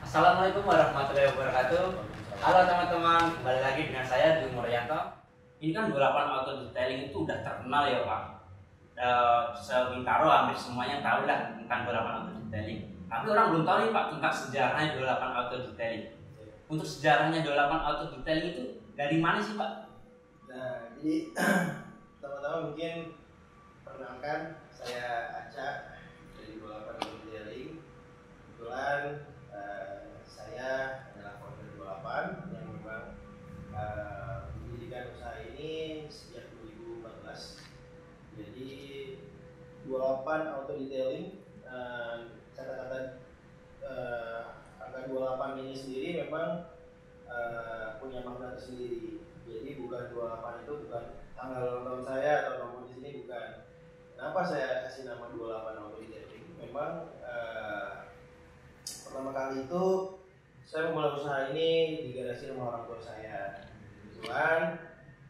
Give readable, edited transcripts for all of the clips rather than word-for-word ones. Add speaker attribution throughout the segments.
Speaker 1: Assalamualaikum warahmatullahi wabarakatuh. Halo teman-teman, kembali lagi dengan saya Dwi Muryanto. Ini kan 28 Auto Detailing itu udah terkenal ya Pak. Sebintaro hampir semuanya tahu lah tentang 28 Auto Detailing. Tapi orang belum tahu nih Pak tentang sejarahnya 28 Auto Detailing. Untuk sejarahnya 28 Auto Detailing itu dari mana sih Pak?
Speaker 2: Nah, jadi teman-teman mungkin perkenalkan, saya Aca dari 28 Auto Detailing. Kebetulan saya adalah founder 28 yang memang mendirikan usaha ini sejak 2014. Jadi 28 Auto Detailing, kata-kata angka 28 ini sendiri memang punya makna tersendiri. Jadi bukan 28 itu bukan tanggal ulang tahun saya atau nomor di sini, bukan. Kenapa saya kasih nama 28 Auto Detailing? Memang pertama kali itu saya memulai usaha ini di garasi rumah orang tua saya. Kebetulan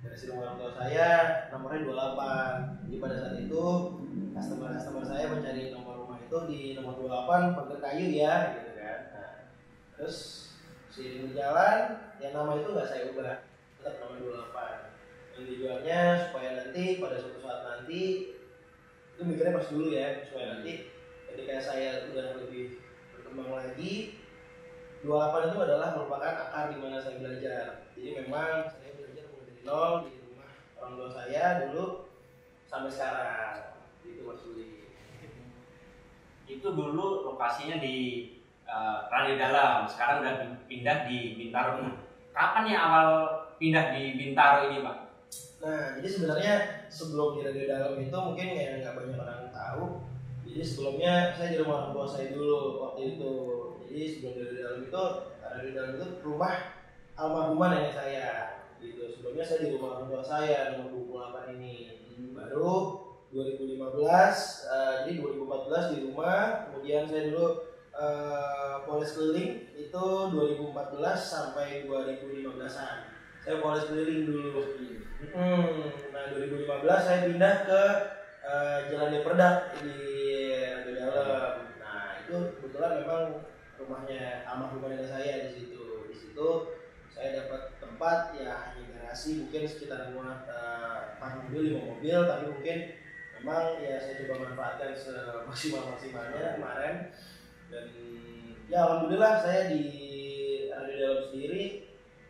Speaker 2: garasi rumah orang tua saya nomornya 28. Jadi pada saat itu customer saya mencari nomor rumah itu di nomor 28 pagar kayu ya, gitu kan. Nah, terus seiring berjalan, yang nama itu nggak saya ubah, tetap nama 28. Dan tujuannya supaya nanti pada suatu saat nanti, itu mikirnya pas dulu ya, supaya nanti ketika saya udah lebih berkembang lagi, 28 itu adalah merupakan akar di mana saya belajar. Jadi memang saya belajar mulai dari nol di rumah orang tua saya dulu sampai sekarang. Itu Mas Budi.
Speaker 1: Itu dulu lokasinya di Radio Dalam, sekarang udah pindah di Bintaro. Kapan ya awal pindah di Bintaro ini Pak?
Speaker 2: Nah, jadi sebenarnya sebelum di Radio Dalam itu mungkin ya nggak banyak orang tahu. Jadi sebelumnya saya di rumah orang tua saya dulu waktu itu. Jadi sebelum di Radio Dalam itu rumah almarhumah nenek saya. Gitu. Sebelumnya saya di rumah orang tua saya nomor 28 ini. Baru 2015, jadi 2014 di rumah. Kemudian saya dulu poles keliling itu 2014 sampai 2015an. Saya poles keliling dulu. Nah 2015 saya pindah ke Jalan Deperdak di Radio Dalam. Nah itu kebetulan memang rumahnya almarhumah nenek saya di situ. Di situ saya dapat tempat ya hanya garasi, mungkin sekitar 4 mobil 5 mobil, tapi mungkin memang ya saya coba manfaatkan semaksimal-maksimalnya kemarin. Dan ya alhamdulillah saya di Radio Dalam sendiri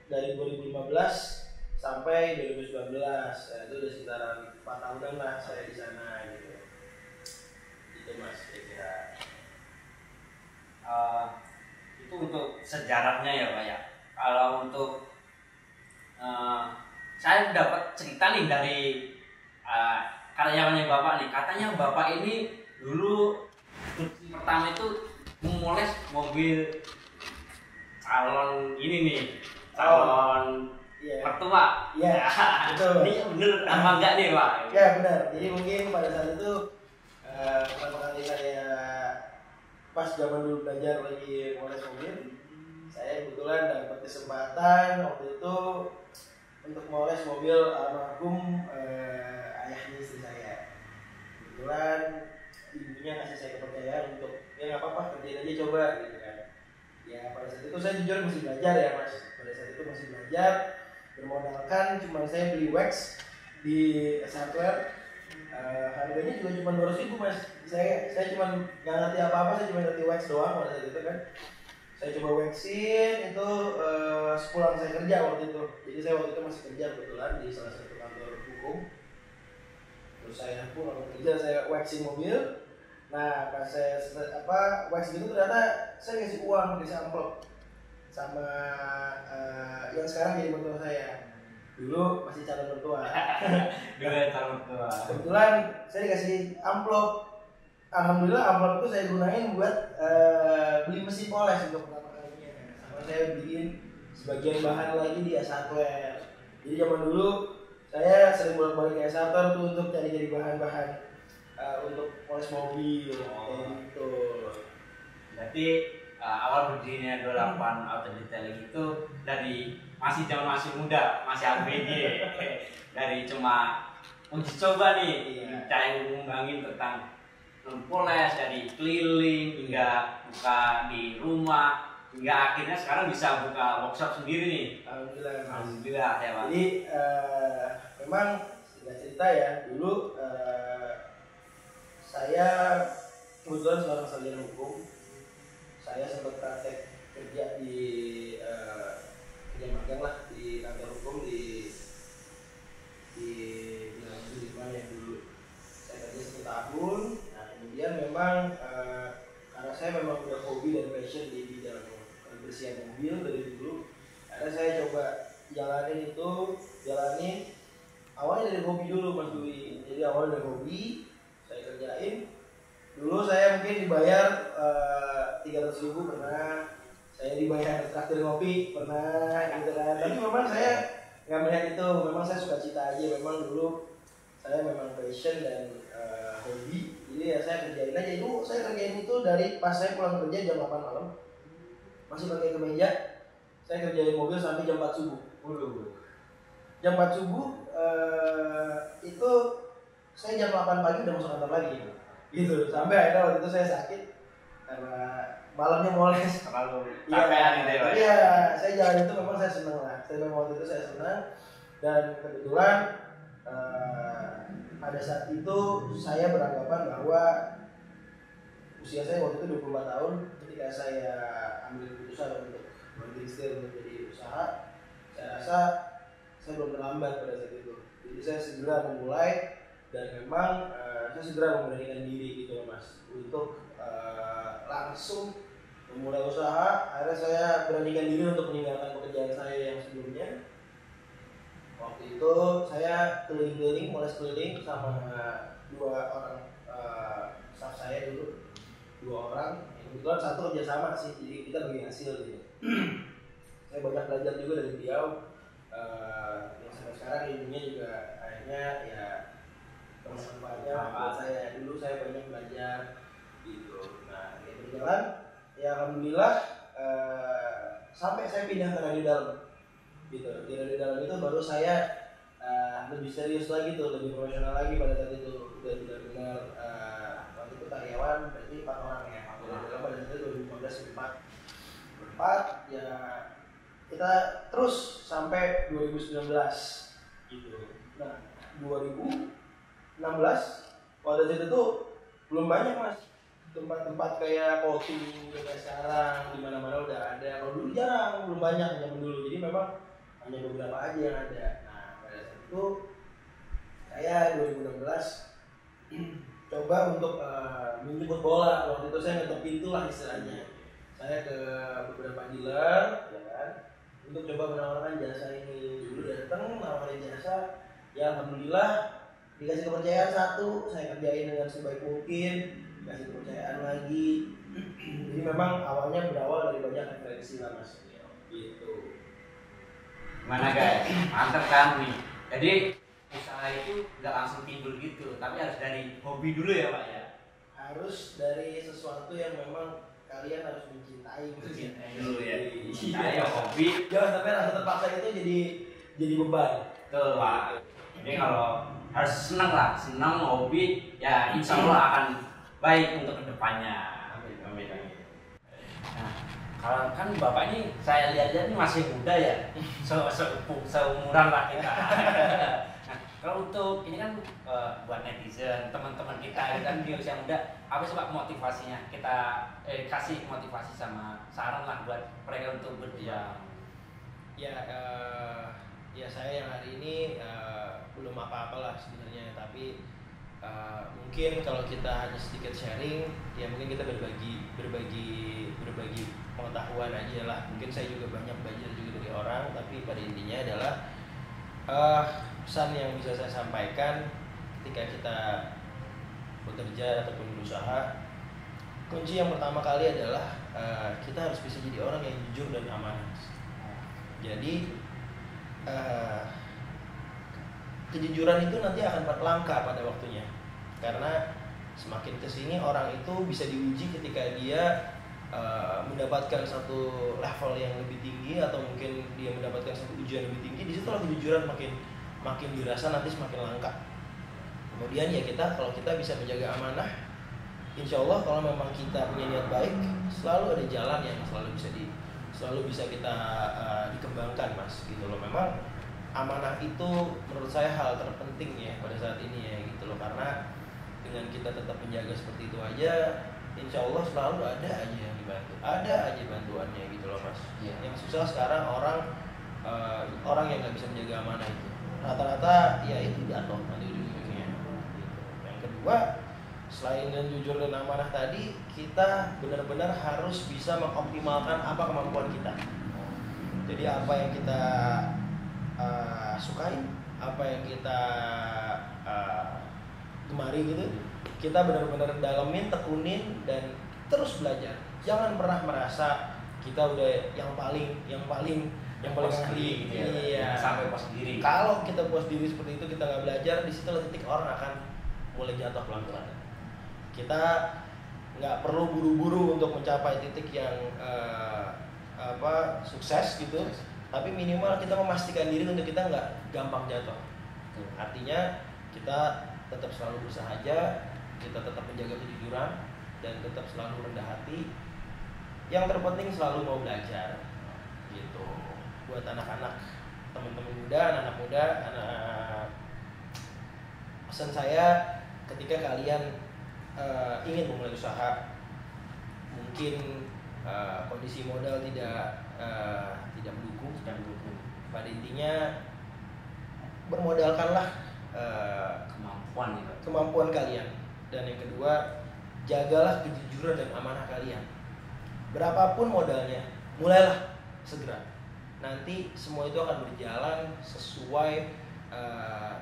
Speaker 2: dari 2015 sampai 2019, ya, itu udah sekitaran 4 tahunan lah saya di sana gitu. Itu Mas kira-kira.
Speaker 1: Itu untuk sejarahnya ya Pak ya. Kalau untuk saya dapat cerita nih dari karyawannya Bapak nih, katanya Bapak ini dulu pertama itu memoles mobil calon ini nih, calon mertua.
Speaker 2: Iya, betul.
Speaker 1: Ini bener apa enggak nih Pak?
Speaker 2: Ya benar. Jadi mungkin pada saat itu pertama kali saya pas zaman dulu belajar lagi moles mobil, saya kebetulan dapat kesempatan waktu itu untuk moles mobil almarhum ayahnya istri saya. Kebetulan ibunya ngasih saya kepercayaan untuk ya nggak apa-apa kerjain aja coba gitu kan. Ya pada saat itu saya jujur masih belajar ya Mas. Pada saat itu masih belajar, bermodalkan cuma saya beli wax di Hardware. Harganya juga cuma 200.000 Mas. Saya cuma nggak ngerti apa-apa, saya cuma ngerti wax doang pada saat itu kan. Saya coba waxin itu sepulang saya kerja waktu itu. Jadi saya waktu itu masih kerja kebetulan di salah satu kantor hukum. Terus saya pulang kerja, saya waxing mobil. Nah pas saya wax gitu ternyata saya kasih uang, kasih amplop sama yang sekarang jadi mertua saya. Dulu masih calon mertua.
Speaker 1: Dulu calon mertua.
Speaker 2: Kebetulan saya dikasih amplop. Alhamdulillah amplop itu saya gunain buat beli mesin poles untuk pertama kalinya. Sama saya beliin sebagian bahan lagi di Hardware. Jadi zaman dulu saya sering bolak-balik ke Hardware tuh untuk cari bahan-bahan untuk poles mobil. Gitu.
Speaker 1: Berarti awal berdirinya 28 Auto Detailing itu dari masih muda, masih ABG. Dari cuma uji coba nih, cari ngembangin tentang poles dari keliling hingga buka di rumah hingga akhirnya sekarang bisa buka workshop sendiri nih.
Speaker 2: Alhamdulillah.
Speaker 1: Alhamdulillah ya Pak.
Speaker 2: Jadi memang singkat cerita ya, dulu saya kebetulan seorang sarjana hukum. Saya sempat praktek kerja di kerja magang lah di kantor hukum di Bilang Sudirman ya dulu. Saya kerja 1 tahun. Nah kemudian memang karena saya memang udah hobi dan passion di bidang kebersihan mobil dari dulu. Akhirnya saya coba jalanin awalnya dari hobi dulu Mas Dwi. Jadi awalnya dari hobi saya kerjain. Dulu saya mungkin dibayar 300.000 pernah, saya dibayar traktir ngopi pernah gitu kan. Tapi memang saya nggak melihat itu, memang saya suka cita aja. Memang dulu saya memang passion dan hobi. Jadi ya saya kerjain aja. Itu saya kerjain itu dari pas saya pulang kerja jam 8 malam, masih pakai kemeja. Saya kerjain mobil sampai jam 4 subuh. Jam 4 subuh itu saya jam 8 pagi udah masuk kantor lagi gitu. Sampai akhirnya waktu itu saya sakit karena malamnya moles.
Speaker 1: Terlalu capean gitu ya Pak.
Speaker 2: Iya, saya jalan itu memang saya senang lah. Saya memang waktu itu saya senang dan kebetulan pada saat itu saya beranggapan bahwa usia saya waktu itu 24 tahun ketika saya ambil keputusan untuk berhenti setir untuk jadi usaha. Saya rasa saya belum terlambat pada saat itu. Jadi saya segera memulai dan memang saya segera memberanikan diri gitu Mas untuk langsung memulai usaha. Akhirnya saya beranikan diri untuk meninggalkan pekerjaan saya yang sebelumnya. Waktu itu saya keliling-keliling, mulai keliling sama 2 orang staff saya dulu, 2 orang. Kebetulan satu kerjasama sih, jadi kita bagi hasil gitu. Saya banyak belajar juga dari beliau. Yang sampai sekarang ilmunya juga akhirnya ya bermanfaatnya buat saya. Dulu saya banyak belajar gitu. Nah, ya berjalan. Ya alhamdulillah sampai saya pindah ke radio dalam. Gitu. Di radio dalam itu baru saya lebih serius lagi tuh, lebih profesional lagi pada saat itu. Udah benar-benar waktu itu karyawan berarti 4 orang ya. Radio dalam pada saat itu 2015 4 ya kita terus sampai 2019 gitu. Nah 2016 pada saat itu belum banyak Mas tempat-tempat kayak coffee kayak sekarang di mana-mana udah ada. Kalau dulu jarang, belum banyak zaman dulu. Jadi memang hanya beberapa aja yang ada. Nah pada saat itu saya 2016 coba untuk menjemput bola. Waktu itu saya ngetok pintu lah istilahnya. Saya ke beberapa dealer ya kan untuk coba menawarkan jasa ini. Dulu datang nawarin jasa, ya alhamdulillah dikasih kepercayaan 1, saya kerjain dengan sebaik mungkin, dikasih kepercayaan lagi. Jadi memang awalnya berawal dari banyak referensi lah Mas gitu.
Speaker 1: Gimana guys, mantap kan nih. Jadi usaha itu nggak langsung timbul gitu, tapi harus dari hobi dulu ya Pak ya.
Speaker 2: Harus dari sesuatu yang memang kalian harus mencintai
Speaker 1: dulu ya. Saya hobi.
Speaker 2: Jangan sampai rasa terpaksa itu jadi beban.
Speaker 1: Betul Pak. Jadi kalau harus senang lah, senang hobi ya insya Allah akan baik untuk kedepannya. Amin. Nah, kalau kan Bapak ini saya lihat-lihat ini masih muda ya, seumuran lah kita. Nah, kalau untuk ini kan buat netizen, teman-teman kita kan di usia muda, apa sih Pak motivasinya? Kita kasih motivasi sama saran lah buat mereka untuk berjuang.
Speaker 2: Ya saya yang hari ini belum apa-apalah sebenarnya, tapi mungkin kalau kita hanya sedikit sharing, ya mungkin kita berbagi pengetahuan aja lah. Mungkin saya juga banyak belajar juga dari orang, tapi pada intinya adalah pesan yang bisa saya sampaikan ketika kita bekerja ataupun berusaha, kunci yang pertama kali adalah kita harus bisa jadi orang yang jujur dan amanah. Jadi kejujuran itu nanti akan langka pada waktunya, karena semakin kesini orang itu bisa diuji ketika dia mendapatkan satu level yang lebih tinggi atau mungkin dia mendapatkan satu ujian lebih tinggi. Di situ kejujuran makin dirasa nanti semakin langka. Kemudian ya kalau kita bisa menjaga amanah, insya Allah kalau memang kita punya niat baik, selalu ada jalan yang selalu bisa selalu bisa kita dikembangkan mas gitu loh. Memang amanah itu menurut saya hal terpenting ya pada saat ini ya gitu loh, karena dengan kita tetap menjaga seperti itu aja, insya Allah selalu ada aja yang dibantu, ada aja bantuannya gitu loh mas. Yang susah sekarang orang yang nggak bisa menjaga amanah itu rata-rata ya itu jatuh nanti ujung-ujungnya gitu. Yang kedua, selain dan jujur dan amanah tadi, kita benar-benar harus bisa mengoptimalkan apa kemampuan kita. Jadi apa yang kita sukai, apa yang kita gemari gitu, kita benar-benar dalemin, tekunin dan terus belajar. Jangan pernah merasa kita udah yang paling ahli gitu ya. Iya.
Speaker 1: Sampai puas diri.
Speaker 2: Kalau kita puas diri seperti itu, kita nggak belajar, di situ titik orang akan mulai jatuh pelan-pelan. Kita nggak perlu buru-buru untuk mencapai titik yang sukses gitu, tapi minimal kita memastikan diri untuk kita nggak gampang jatuh. Artinya kita tetap selalu berusaha aja, kita tetap menjaga kejujuran dan tetap selalu rendah hati. Yang terpenting selalu mau belajar gitu. Buat anak-anak, teman-teman muda, anak muda, pesan saya ketika kalian ingin memulai usaha, mungkin kondisi modal tidak mendukung. Pada intinya bermodalkanlah kemampuan kalian. Dan yang kedua, jagalah kejujuran dan amanah kalian. Berapapun modalnya, mulailah segera. Nanti semua itu akan berjalan sesuai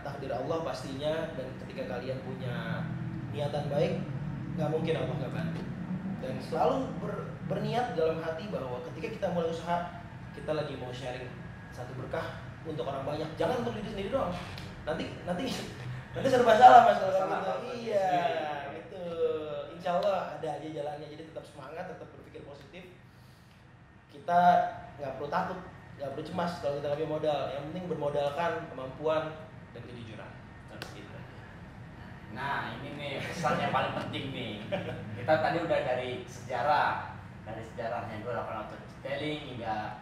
Speaker 2: takdir Allah pastinya. Dan ketika kalian punya niatan baik, nggak mungkin Allah nggak bantu. Dan selalu berniat dalam hati bahwa ketika kita mulai usaha, kita lagi mau sharing satu berkah untuk orang banyak. Jangan untuk diri sendiri doang. Nanti serba salah mas kalau gitu. Iya, gitu. Insya Allah ada aja jalannya. Jadi tetap semangat, tetap berpikir positif. Kita nggak perlu takut, nggak perlu cemas kalau kita nggak punya modal. Yang penting bermodalkan kemampuan dan kejujuran.
Speaker 1: Nah ini nih pesan yang paling penting nih. Kita tadi udah dari sejarahnya 28 Auto Detailing hingga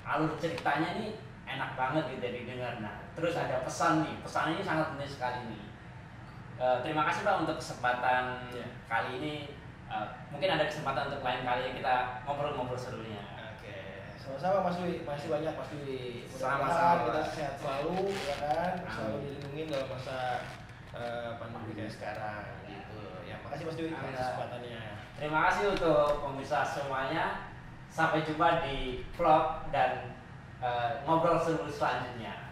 Speaker 1: alur ceritanya nih enak banget gitu didengar. Nah terus ada pesan nih, pesan ini sangat penting sekali nih. Terima kasih Pak untuk kesempatan kali ini. Mungkin ada kesempatan untuk lain kali kita ngobrol-ngobrol serunya.
Speaker 2: Oke, sama-sama Mas Dwi, masih banyak Mas Dwi.
Speaker 1: Sama-sama.
Speaker 2: Kita sehat selalu, ya kan? Selalu dilindungi dalam masa pandemi kayak sekarang gitu. Ya, makasih Mas Dwi atas kesempatannya.
Speaker 1: Terima kasih untuk pemirsa semuanya. Sampai jumpa di vlog dan ngobrol seru selanjutnya.